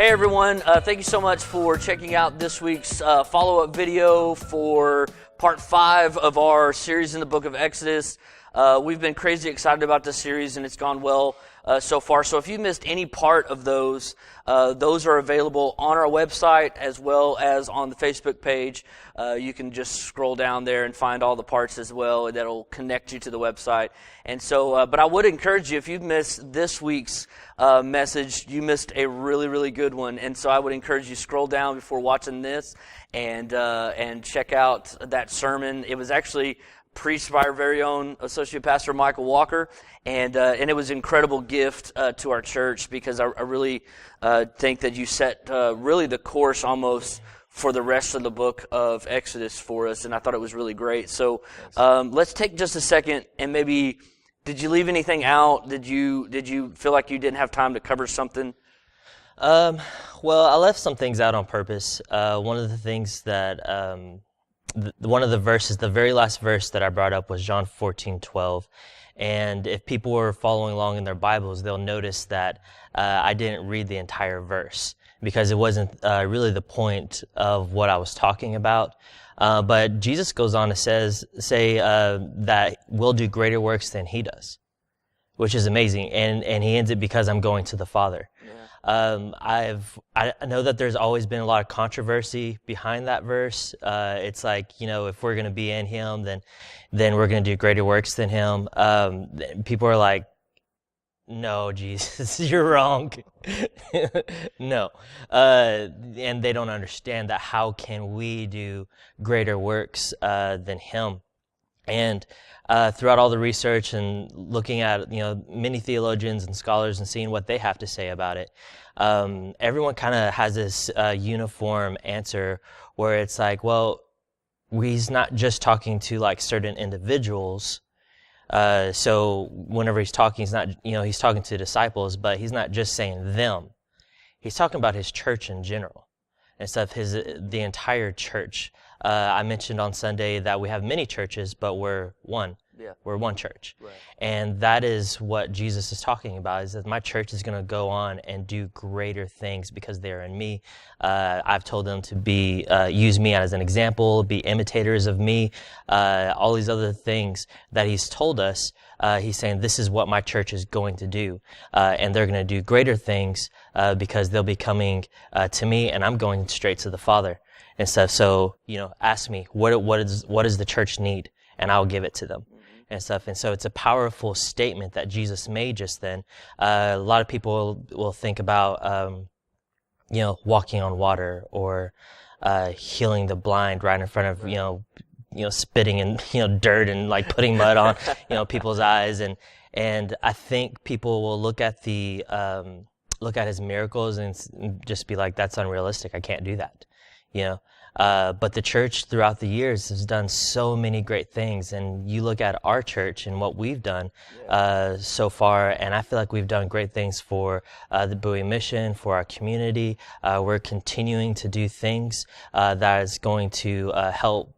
Hey everyone, thank you so much for checking out this week's follow-up video for part 5 of our series in the book of Exodus. We've been crazy excited about this series and it's gone well so far. So if you missed any part of those are available on our website as well as on the Facebook page. You can just scroll down there and find all the parts as well. That'll connect you to the website. And so, but I would encourage you, if you've missed this week's message, you missed a really, really good one. And so I would encourage you scroll down before watching this and check out that sermon. It was actually preached by our very own Associate Pastor Michael Walker, and it was an incredible gift to our church because I really think that you set really the course almost for the rest of the book of Exodus for us, and I thought it was really great. So let's take just a second and maybe, did you leave anything out? Did you feel like you didn't have time to cover something? Well, I left some things out on purpose. One of the things that one of the verses, the very last verse that I brought up was John 14:12. And if people were following along in their Bibles, they'll notice that I didn't read the entire verse because it wasn't really the point of what I was talking about. But Jesus goes on to say that we'll do greater works than he does, which is amazing. And he ends it because I'm going to the Father. I know that there's always been a lot of controversy behind that verse. It's like, if we're going to be in him, then we're going to do greater works than him. People are like, no, Jesus, you're wrong. No. And they don't understand that how can we do greater works than him? And throughout all the research and looking at many theologians and scholars and seeing what they have to say about it, everyone kind of has this uniform answer where it's like, well, he's not just talking to like certain individuals. So whenever he's talking, he's not he's talking to disciples, but he's not just saying them. He's talking about his church in general and stuff. The entire church. I mentioned on Sunday that we have many churches, but we're one. Yeah. We're one church. Right. And that is what Jesus is talking about, is that my church is going to go on and do greater things because they're in me. I've told them to use me as an example, be imitators of me, all these other things that he's told us. He's saying this is what my church is going to do. And they're going to do greater things because they'll be coming to me and I'm going straight to the Father. And stuff. So, ask me, what does the church need? And I'll give it to them and stuff. And so it's a powerful statement that Jesus made just then. A lot of people will think about, walking on water or, healing the blind right in front of, spitting in, dirt and like putting mud on, people's eyes. And I think people will look at his miracles and just be like, that's unrealistic. I can't do that. But the church throughout the years has done so many great things, and you look at our church and what we've done so far, and I feel like we've done great things for the Bowie mission, for our community. We're continuing to do things that is going to help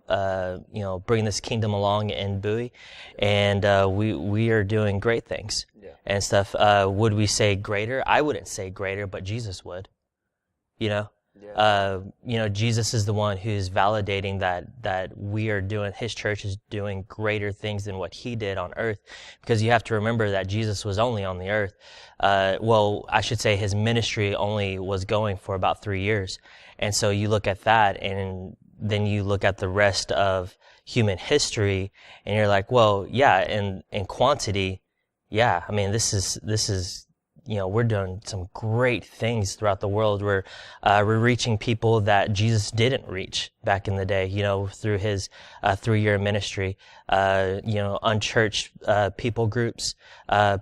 bring this kingdom along in Bowie, and we are doing great things and stuff. Would we say greater? I wouldn't say greater, but Jesus would. Jesus is the one who's validating that we are doing, his church is doing greater things than what he did on earth. Because you have to remember that Jesus was only on the earth. I should say his ministry only was going for about 3 years. And so you look at that and then you look at the rest of human history and you're like, well, yeah, in quantity, yeah, I mean, this is we're doing some great things throughout the world. We're reaching people that Jesus didn't reach back in the day, through his 3-year ministry. Unchurched people groups.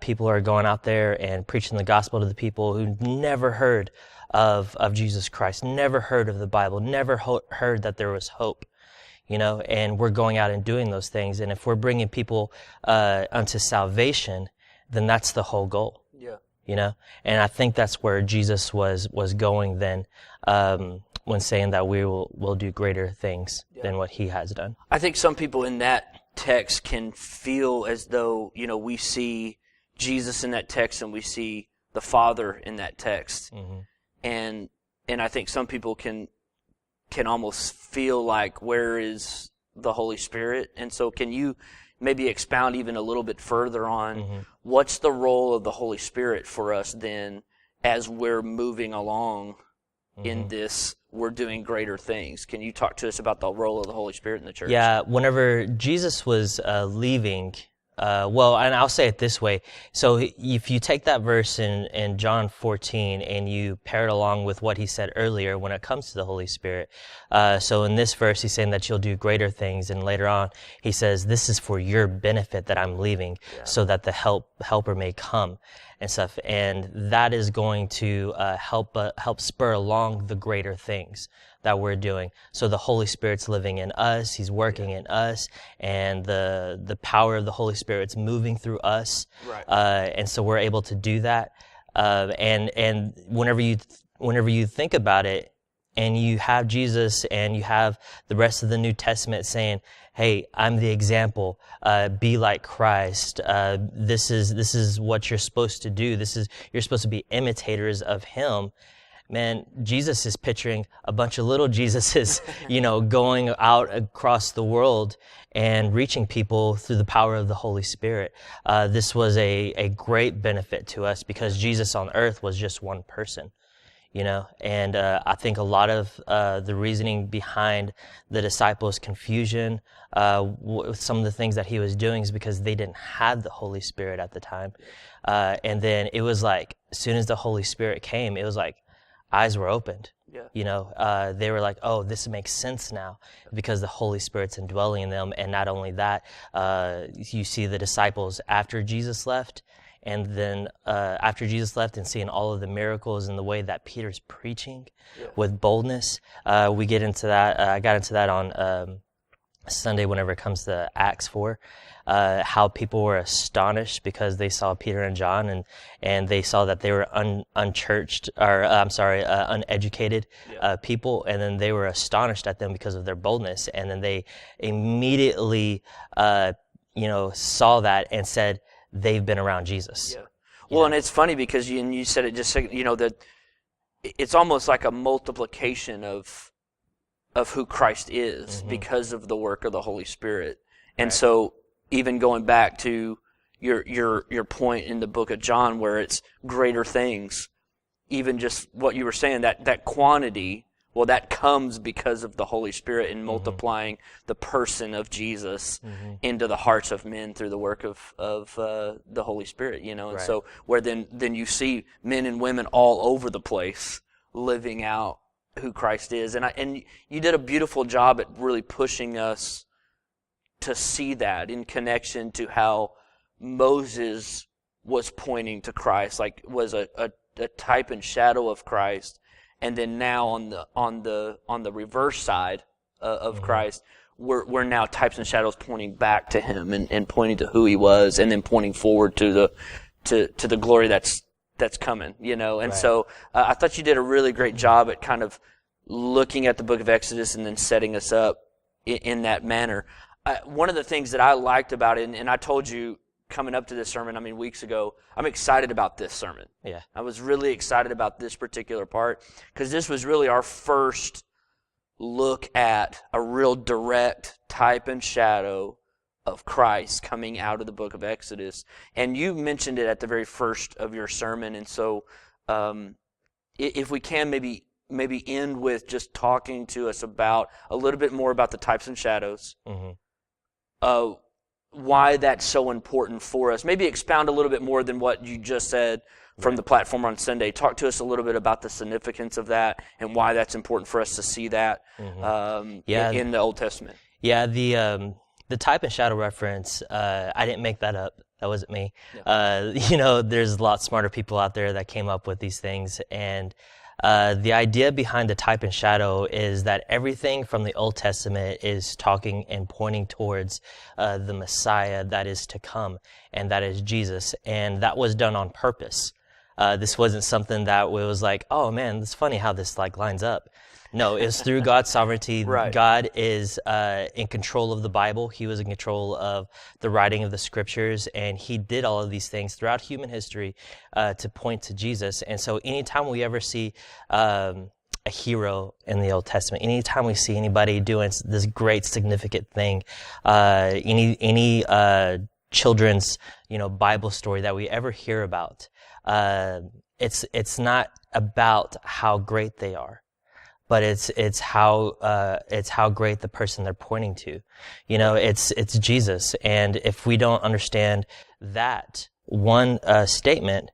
People are going out there and preaching the gospel to the people who never heard of Jesus Christ, never heard of the Bible, never heard that there was hope. And we're going out and doing those things. And if we're bringing people unto salvation, then that's the whole goal. And I think that's where Jesus was going then, when saying that we'll do greater things than what he has done. I think some people in that text can feel as though, we see Jesus in that text and we see the Father in that text. Mm-hmm. and I think some people can almost feel like, where is the Holy Spirit? And so can you maybe expound even a little bit further on what's the role of the Holy Spirit for us then as we're moving along in this, we're doing greater things? Can you talk to us about the role of the Holy Spirit in the church? Yeah, whenever Jesus was leaving, and I'll say it this way. So if you take that verse in John 14 and you pair it along with what he said earlier when it comes to the Holy Spirit. So in this verse, he's saying that you'll do greater things. And later on, he says, this is for your benefit that I'm leaving, so that the helper may come and stuff. And that is going to help spur along the greater things that we're doing. So the Holy Spirit's living in us, he's working in us, and the power of the Holy Spirit's moving through us. Right. And so we're able to do that. And whenever you think about it, and you have Jesus and you have the rest of the New Testament saying, hey, I'm the example, be like Christ. This is what you're supposed to do. You're supposed to be imitators of him. Man, Jesus is picturing a bunch of little Jesuses, going out across the world and reaching people through the power of the Holy Spirit. This was a great benefit to us because Jesus on earth was just one person, and I think a lot of the reasoning behind the disciples' confusion with some of the things that he was doing is because they didn't have the Holy Spirit at the time. And then it was like, as soon as the Holy Spirit came, it was like, eyes were opened. Yeah. They were like, oh, this makes sense now because the Holy Spirit's indwelling in them. And not only that, you see the disciples after Jesus left, and then after Jesus left and seeing all of the miracles and the way that Peter's preaching with boldness, we get into that. I got into that on Sunday whenever it comes to Acts 4. How people were astonished because they saw Peter and John and they saw that they were uneducated people, and then they were astonished at them because of their boldness, and then they immediately saw that and said they've been around Jesus. Yeah. Well, and it's funny because you said it just that it's almost like a multiplication of who Christ is because of the work of the Holy Spirit. And so even going back to your point in the book of John where it's greater things, even just what you were saying, that quantity, well, that comes because of the Holy Spirit and multiplying the person of Jesus into the hearts of men through the work of the Holy Spirit, and so where then you see men and women all over the place living out who Christ is. And you did a beautiful job at really pushing us to see that in connection to how Moses was pointing to Christ, like was a type and shadow of Christ, and then now on the reverse side of Christ, we're now types and shadows pointing back to him and pointing to who he was, and then pointing forward to the glory that's coming, And so I thought you did a really great job at kind of looking at the book of Exodus and then setting us up in that manner. One of the things that I liked about it, and I told you coming up to this sermon, weeks ago, I'm excited about this sermon. Yeah. I was really excited about this particular part because this was really our first look at a real direct type and shadow of Christ coming out of the book of Exodus. And you mentioned it at the very first of your sermon. And so if we can maybe end with just talking to us about a little bit more about the types and shadows, why that's so important for us. Maybe expound a little bit more than what you just said from the platform on Sunday. Talk to us a little bit about the significance of that and why that's important for us to see that in the Old Testament. Yeah, the type and shadow reference, I didn't make that up. That wasn't me. Yeah. There's a lot smarter people out there that came up with these things. And the idea behind the type and shadow is that everything from the Old Testament is talking and pointing towards the Messiah that is to come, and that is Jesus. And that was done on purpose. This wasn't something that was like, oh man, it's funny how this like lines up. No, it's through God's sovereignty. Right. God is in control of the Bible. He was in control of the writing of the scriptures, and he did all of these things throughout human history to point to Jesus. And so anytime we ever see a hero in the Old Testament, anytime we see anybody doing this great significant thing, any children's Bible story that we ever hear about, it's not about how great they are, but it's how great the person they're pointing to. It's Jesus. And if we don't understand that one statement,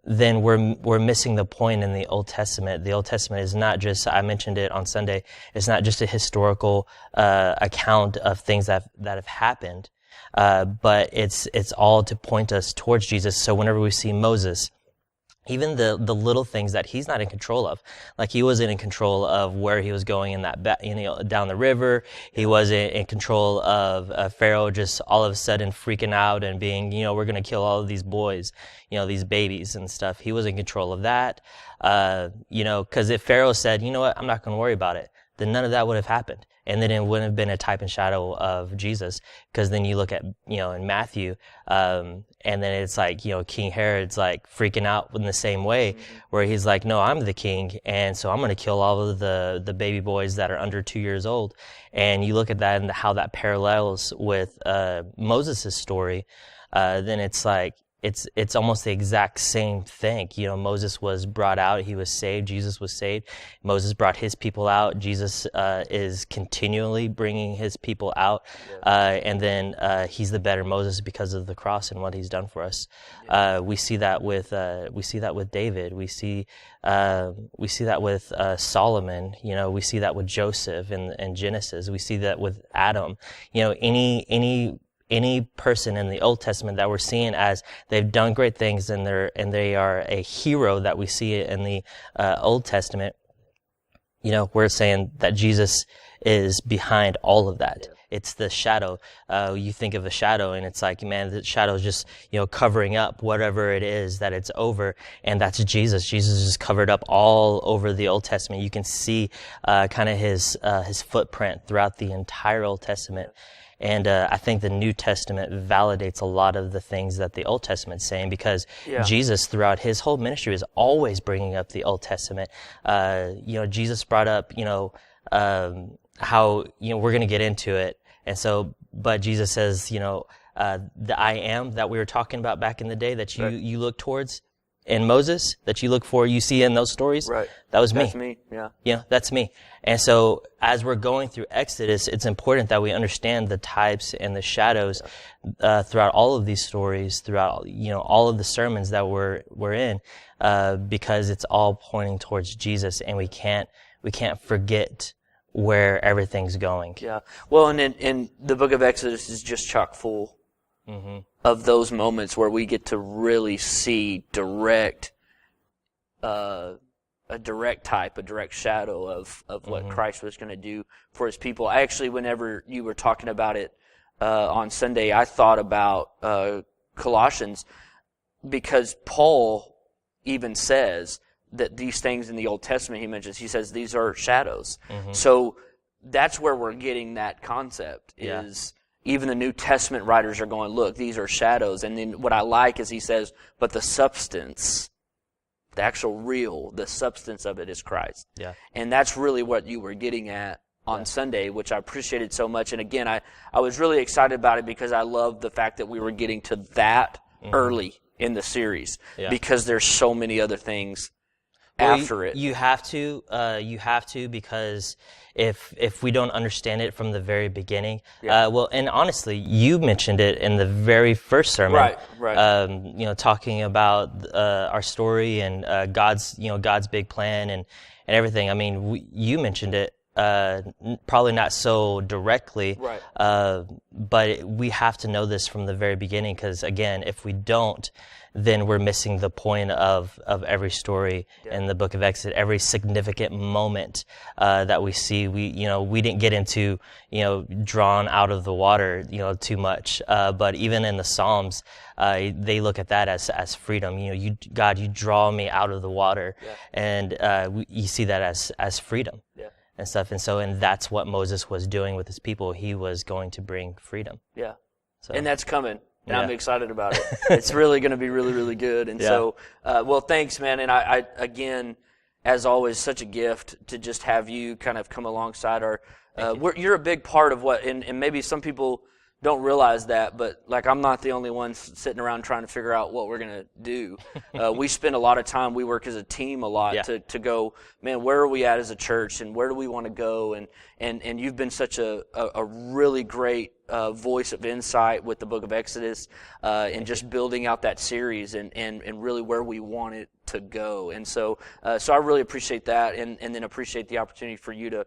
then we're missing the point in the Old Testament. The Old Testament is not just, I mentioned it on Sunday, it's not just a historical account of things that have happened, but it's all to point us towards Jesus. So whenever we see Moses, even the little things that he's not in control of, like he wasn't in control of where he was going in that down the river. He wasn't in control of Pharaoh just all of a sudden freaking out and being, we're going to kill all of these boys, these babies and stuff. He was in control of that, because if Pharaoh said, you know what, I'm not going to worry about it, then none of that would have happened. And then it wouldn't have been a type and shadow of Jesus, because then you look at, in Matthew, and then it's like, King Herod's like freaking out in the same way, where he's like, no, I'm the king, and so I'm going to kill all of the baby boys that are under 2 years old. And you look at that and how that parallels with Moses' story, then it's like, it's almost the exact same thing. Moses was brought out, he was saved, Jesus was saved. Moses brought his people out. Jesus is continually bringing his people out, and then he's the better Moses because of the cross and what he's done for us. We see that with David. We see that with Solomon. We see that with Joseph in Genesis. We see that with Adam. Any person in the Old Testament that we're seeing as they've done great things and they are a hero that we see in the Old Testament, we're saying that Jesus is behind all of that. It's the shadow. You think of a shadow and it's like, man, the shadow is just, covering up whatever it is that it's over. And that's Jesus. Jesus is covered up all over the Old Testament. You can see kind of his footprint throughout the entire Old Testament. And I think the New Testament validates a lot of the things that the Old Testament's saying, because Jesus, throughout his whole ministry, is always bringing up the Old Testament. Jesus brought up, how, we're going to get into it. And so, but Jesus says, the I am that we were talking about back in the day that you look towards in Moses, that you look for, you see in those stories. Right. That was me. That's me. Yeah. That's me. And so as we're going through Exodus, it's important that we understand the types and the shadows throughout all of these stories, throughout, all of the sermons that we're in, because it's all pointing towards Jesus, and we can't forget where everything's going. Yeah. Well, and the book of Exodus is just chock full of those moments where we get to really see a direct type, a direct shadow of what Christ was going to do for his people. I actually, whenever you were talking about it on Sunday, I thought about Colossians, because Paul even says that these things in the Old Testament he mentions, he says these are shadows. So that's where we're getting that concept is even the New Testament writers are going, look, these are shadows. And then what I like is he says, but the substance, the actual real, the substance of it is Christ. Yeah. And that's really what you were getting at on Sunday, which I appreciated so much. And again, I was really excited about it because I love the fact that we were getting to that early in the series, because there's so many other things after it. You have to, because if we don't understand it from the very beginning, and honestly, you mentioned it in the very first sermon, right. Talking about our story and God's big plan and everything. I mean, you mentioned it probably not so directly, Right. but we have to know this from the very beginning, because again, if we don't, then we're missing the point of every story in the book of Exodus, every significant moment that we see. We didn't get into, drawn out of the water, too much. But even in the Psalms, they look at that as freedom. God, you draw me out of the water, and you see that as freedom. Yeah. And stuff. And that's what Moses was doing with his people. He was going to bring freedom. Yeah. So. And that's coming. And Yeah. I'm excited about it. It's really going to be really, really good. And so, well, thanks, man. And I, again, as always, such a gift to just have you kind of come alongside our, you're a big part of what, and maybe some people don't realize that, but like I'm not the only one sitting around trying to figure out what we're going to do. We spend a lot of time, we work as a team a lot to go, man, where are we at as a church, and where do we want to go? And you've been such a really great voice of insight with the book of Exodus, and just building out that series and really where we want it to go. And so I really appreciate that, and then appreciate the opportunity for you to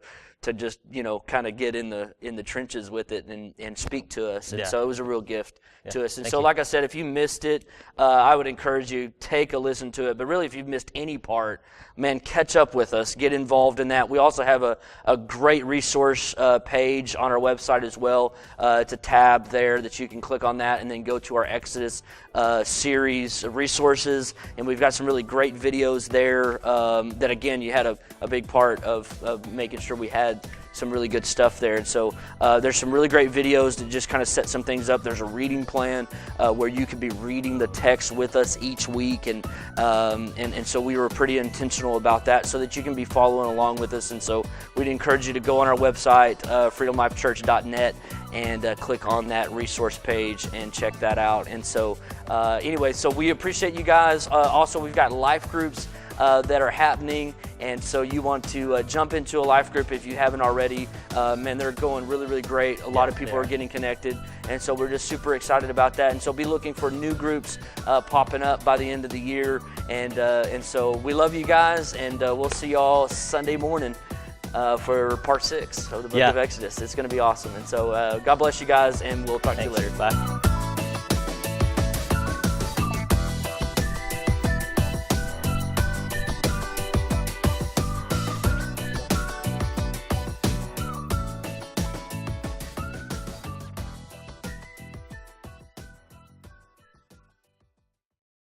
just, kind of get in the trenches with it and speak to us. And so it was a real gift to us. And Thank so, you. like I said, if you missed it, I would encourage you, take a listen to it. But really, if you've missed any part, man, catch up with us. Get involved in that. We also have a great resource page on our website as well. It's a tab there that you can click on that and then go to our Exodus series of resources. And we've got some really great videos there that, again, you had a big part of making sure we had some really good stuff there. And so there's some really great videos that just kind of set some things up. There's a reading plan where you could be reading the text with us each week, and so we were pretty intentional about that so that you can be following along with us. And so we'd encourage you to go on our website, freedomlifechurch.net, and click on that resource page and check that out. And so anyway, so we appreciate you guys. Also, we've got life groups that are happening, and so you want to jump into a life group if you haven't already. Man, they're going really, really great. A lot of people are getting connected, and so we're just super excited about that. And so be looking for new groups popping up by the end of the year. And so we love you guys, and we'll see y'all Sunday morning for part 6 of the book of Exodus. It's going to be awesome. And so God bless you guys, and we'll talk to you later. Bye.